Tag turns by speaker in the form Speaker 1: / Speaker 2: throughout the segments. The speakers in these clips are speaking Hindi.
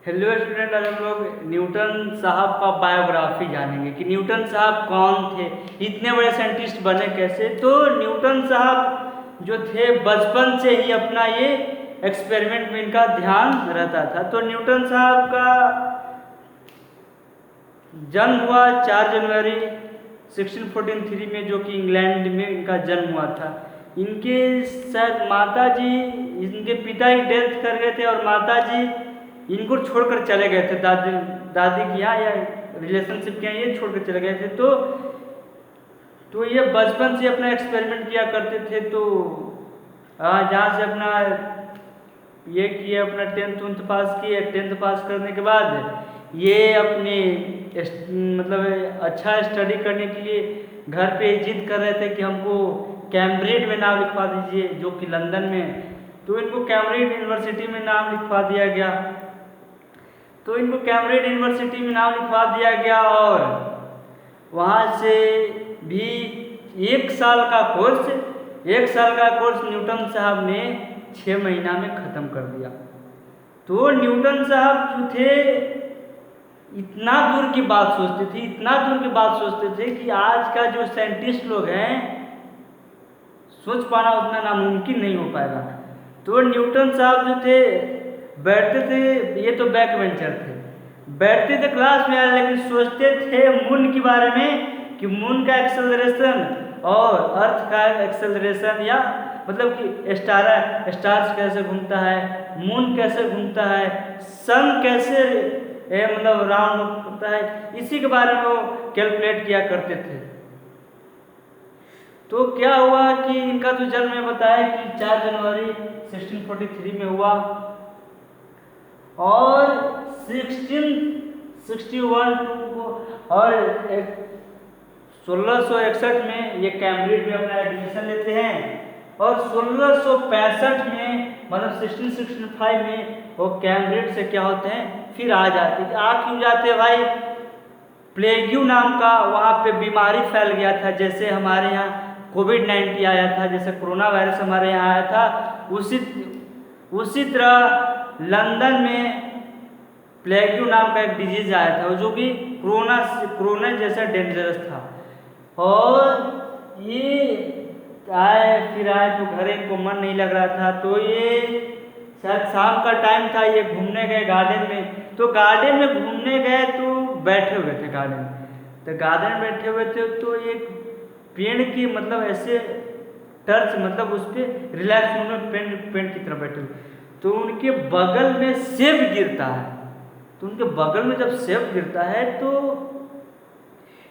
Speaker 1: हेलो स्टूडेंट, आज हम लोग न्यूटन साहब का बायोग्राफी जानेंगे कि न्यूटन साहब कौन थे, इतने बड़े साइंटिस्ट बने कैसे। तो न्यूटन साहब जो थे बचपन से ही अपना ये एक्सपेरिमेंट में इनका ध्यान रहता था। तो न्यूटन साहब का जन्म हुआ 4 जनवरी 1643 में, जो कि इंग्लैंड में इनका जन्म हुआ था। इनके शायद माता जी, इनके पिता ही डेथ कर गए थे और माता जी इनको छोड़कर चले गए थे दादी के यहाँ या रिलेशनशिप के यहाँ, ये छोड़कर चले गए थे। तो ये बचपन से अपना एक्सपेरिमेंट किया करते थे। तो जहाँ से अपना ये किए, अपना 10th पास किए। 10th पास करने के बाद ये अपने मतलब अच्छा स्टडी करने के लिए घर पे जिद कर रहे थे कि हमको कैम्ब्रिज में नाम लिखवा दीजिए, जो कि लंदन में। तो इनको कैम्ब्रिज यूनिवर्सिटी में नाम लिखवा दिया गया। तो इनको कैम्ब्रिज यूनिवर्सिटी में नाम लिखवा दिया गया और वहाँ से भी 1 साल का कोर्स न्यूटन साहब ने 6 महीना में ख़त्म कर दिया। तो न्यूटन साहब जो थे इतना दूर की बात सोचते थे कि आज का जो साइंटिस्ट लोग हैं सोच पाना उतना नामुमकिन नहीं हो पाएगा। तो न्यूटन साहब जो थे बैठते थे, ये तो बैक बेंचर थे, बैठते थे क्लास में, लेकिन सोचते थे मून के बारे में कि मून का एक्सेलरेशन और अर्थ का एक्सेलरेशन, या मतलब कि स्टार्स कैसे घूमता है, मून कैसे घूमता है, सन कैसे मतलब राउंड होता है, इसी के बारे में वो कैलकुलेट किया करते थे। तो क्या हुआ कि इनका तो जन्म में बताया कि 4 जनवरी 1643 में हुआ और 1661 को और 1661 में ये कैम्ब्रिज में अपना एडमिशन लेते हैं और 1665 में मतलब 1665 में वो कैम्ब्रिज से क्या होते हैं फिर आ जाते हैं। आ क्यों जाते हैं भाई? प्लेग्यू नाम का वहाँ पे बीमारी फैल गया था। जैसे हमारे यहाँ कोविड-19 आया था, जैसे कोरोना वायरस हमारे यहाँ आया था, उसी तरह लंदन में प्लेग्यू नाम का एक डिजीज आया था, जो कि कोरोना जैसा डेंजरस था। और ये आए तो घर को मन नहीं लग रहा था। तो ये शायद शाम का टाइम था, ये घूमने गए गार्डन में। तो गार्डन में घूमने गए तो बैठे हुए थे गार्डन में। तो गार्डन में बैठे हुए थे तो एक पेड़ की मतलब ऐसे टर्च मतलब उस पर रिलैक्स होने पेड़ की तरफ बैठे हुए। तो उनके बगल में सेब गिरता है। तो उनके बगल में जब सेब गिरता है तो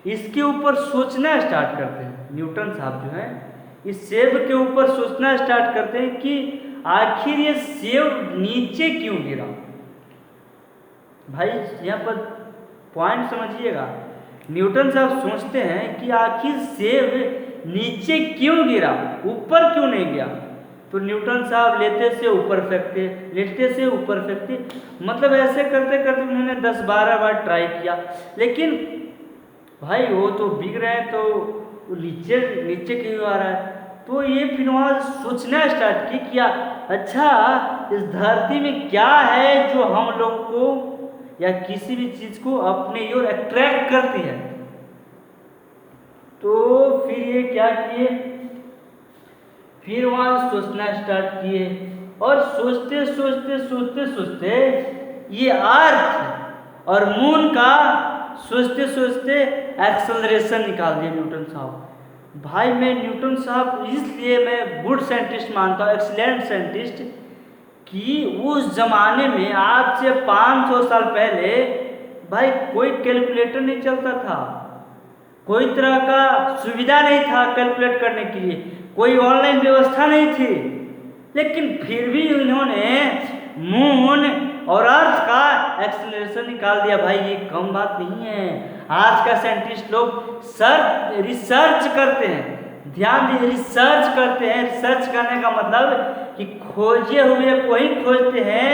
Speaker 1: इसके ऊपर सोचना स्टार्ट करते हैं। न्यूटन साहब जो है इस सेब के ऊपर सोचना स्टार्ट करते हैं कि आखिर ये सेब नीचे क्यों गिरा। भाई यहाँ पर पॉइंट समझिएगा। न्यूटन साहब सोचते हैं कि आखिर सेब नीचे क्यों गिरा, ऊपर क्यों नहीं गया। तो न्यूटन साहब लेते से ऊपर फेंकते, मतलब ऐसे करते करते उन्होंने 10-12 बार ट्राई किया, लेकिन भाई वो तो बिक रहे हैं, तो नीचे क्यों आ रहा है। तो ये फिर वहाँ सोचना स्टार्ट किया, अच्छा इस धरती में क्या है जो हम लोग को या किसी भी चीज़ को अपने ओर अट्रैक्ट करती है। तो फिर ये क्या किए, फिर वहाँ सोचना स्टार्ट किए और सोचते ये अर्थ और मून का सोचते एक्सेलरेशन निकाल दिया न्यूटन साहब। भाई मैं न्यूटन साहब इसलिए मैं गुड साइंटिस्ट मानता हूँ, एक्सीलेंट साइंटिस्ट, कि उस जमाने में आज से 500 साल पहले भाई कोई कैलकुलेटर नहीं चलता था, कोई तरह का सुविधा नहीं था कैलकुलेट करने के लिए, कोई ऑनलाइन व्यवस्था नहीं थी, लेकिन फिर भी इन्होंने मून और अर्थ का एक्सेलरेशन निकाल दिया। भाई ये कम बात नहीं है। आज का साइंटिस्ट लोग रिसर्च करते हैं, ध्यान दीजिए, रिसर्च करते हैं। रिसर्च करने का मतलब कि खोजे हुए को ही खोजते हैं,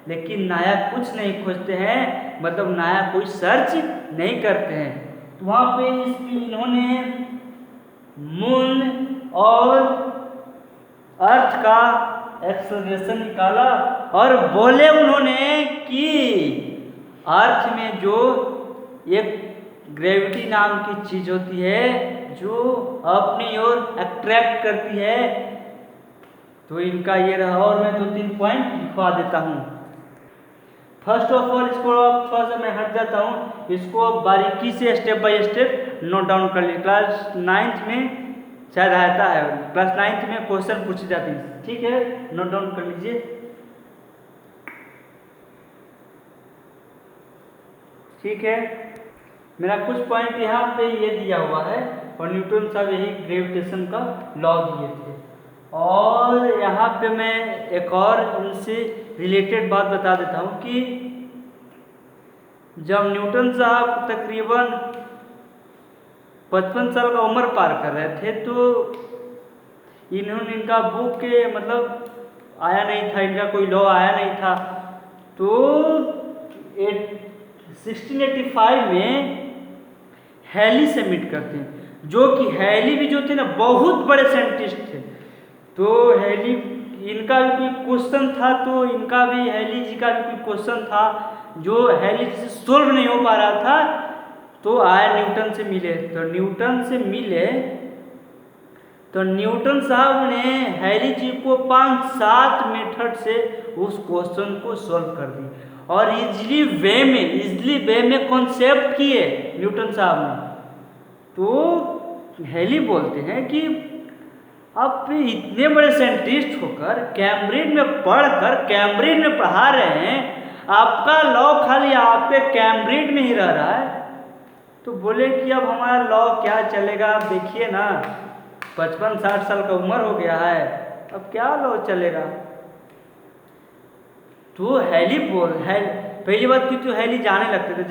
Speaker 1: लेकिन नया कुछ नहीं खोजते हैं, मतलब नया कोई सर्च नहीं करते हैं। तो वहाँ पे इन्होंने मून और अर्थ का एक्सेलरेशन निकाला और बोले उन्होंने कि अर्थ में जो एक ग्रेविटी नाम की चीज होती है जो अपनी ओर अट्रैक्ट करती है, तो इनका ये रहा। और मैं 2-3 पॉइंट लिखवा देता हूँ। फर्स्ट ऑफ ऑल इसको थोड़ा सा मैं हट जाता हूँ, इसको बारीकी से step by step note down कर लीजिए। क्लास 9th में शायद आता है, क्लास 9th में क्वेश्चन पूछे जाते हैं, ठीक है, नोट डाउन कर लीजिए। ठीक है, मेरा कुछ पॉइंट यहाँ पे ये दिया हुआ है और न्यूटन साहब यही ग्रेविटेशन का लॉ दिए थे। और यहाँ पे मैं एक और उनसे रिलेटेड बात बता देता हूँ कि जब न्यूटन साहब तकरीबन 55 साल का उम्र पार कर रहे थे तो इन्होंने इनका बुक के मतलब आया नहीं था, इनका कोई लॉ आया नहीं था। तो 1685 में हैली से मीट करते हैं, जो कि हैली भी जो थे ना बहुत बड़े साइंटिस्ट थे। तो हैली इनका भी कोई क्वेश्चन था, तो इनका भी हैली जी का भी कोई क्वेश्चन था जो हैली से सोल्व नहीं हो पा रहा था, तो आए न्यूटन से मिले। तो न्यूटन से मिले तो न्यूटन साहब ने हैली जी को 5-7 मेथड से उस क्वेश्चन को सोल्व कर दी और इजली वे में कॉन्सेप्ट किए न्यूटन साहब ने। तो हैली बोलते हैं कि आप इतने बड़े साइंटिस्ट होकर कैम्ब्रिज में पढ़कर कैम्ब्रिज में पढ़ा रहे हैं, आपका लॉ खाली आपके कैम्ब्रिज में ही रह रहा है। तो बोले कि अब हमारा लॉ क्या चलेगा, आप देखिए ना 55-60 साल का उम्र हो गया है, अब क्या लॉ चलेगा। तो हैली पहली बात की तो हैली जाने लगते थे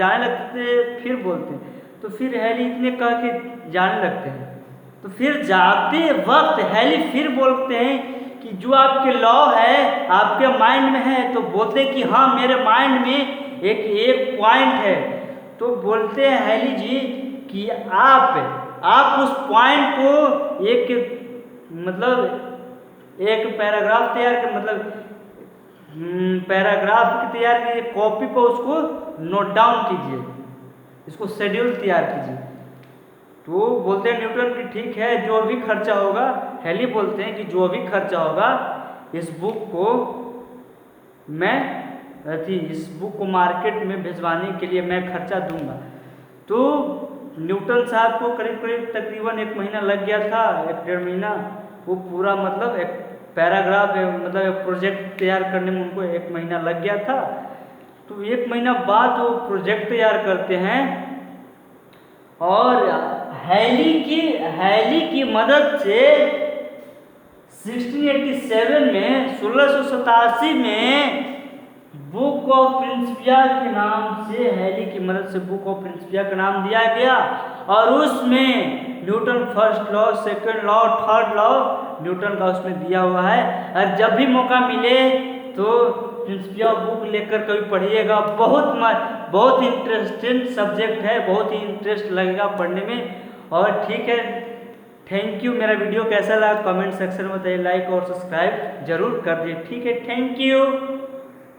Speaker 1: फिर बोलते हैं, तो फिर हैली इतने कह के जाने लगते हैं, तो फिर जाते वक्त हैली फिर बोलते हैं कि जो आपके लॉ है आपके माइंड में है, तो बोलते हैं कि हाँ मेरे माइंड में एक पॉइंट है। तो बोलते हैं हैली जी कि आप उस पॉइंट को एक पैराग्राफ तैयार कर, पैराग्राफ तैयार कीजिए, कॉपी पर उसको नोट डाउन कीजिए, इसको शेड्यूल तैयार कीजिए। तो बोलते हैं न्यूटन कि ठीक है, जो भी खर्चा होगा, हैली बोलते हैं कि जो भी खर्चा होगा इस बुक को मार्केट में भिजवाने के लिए मैं खर्चा दूंगा। तो न्यूटन साहब को करीब तकरीबन 1 महीना लग गया था, 1-1.5 महीना। वो पूरा एक पैराग्राफ एक प्रोजेक्ट तैयार करने में उनको 1 महीना लग गया था। तो 1 महीना बाद वो प्रोजेक्ट तैयार करते हैं और हैली की मदद से 1687 में बुक ऑफ प्रिंसिपिया के नाम से हैली की मदद से बुक ऑफ प्रिंसिपिया का नाम दिया गया और उसमें Newton first law, second law, third law Newton का उसमें दिया हुआ है। और जब भी मौका मिले तो प्रिंसिपिया बुक लेकर कभी पढ़िएगा, बहुत इंटरेस्टिंग सब्जेक्ट है, बहुत ही इंटरेस्ट लगेगा पढ़ने में। और ठीक है, थैंक यू। मेरा वीडियो कैसा लगा कमेंट सेक्शन में बताइए, लाइक और सब्सक्राइब जरूर कर दिए। ठीक है, थैंक यू।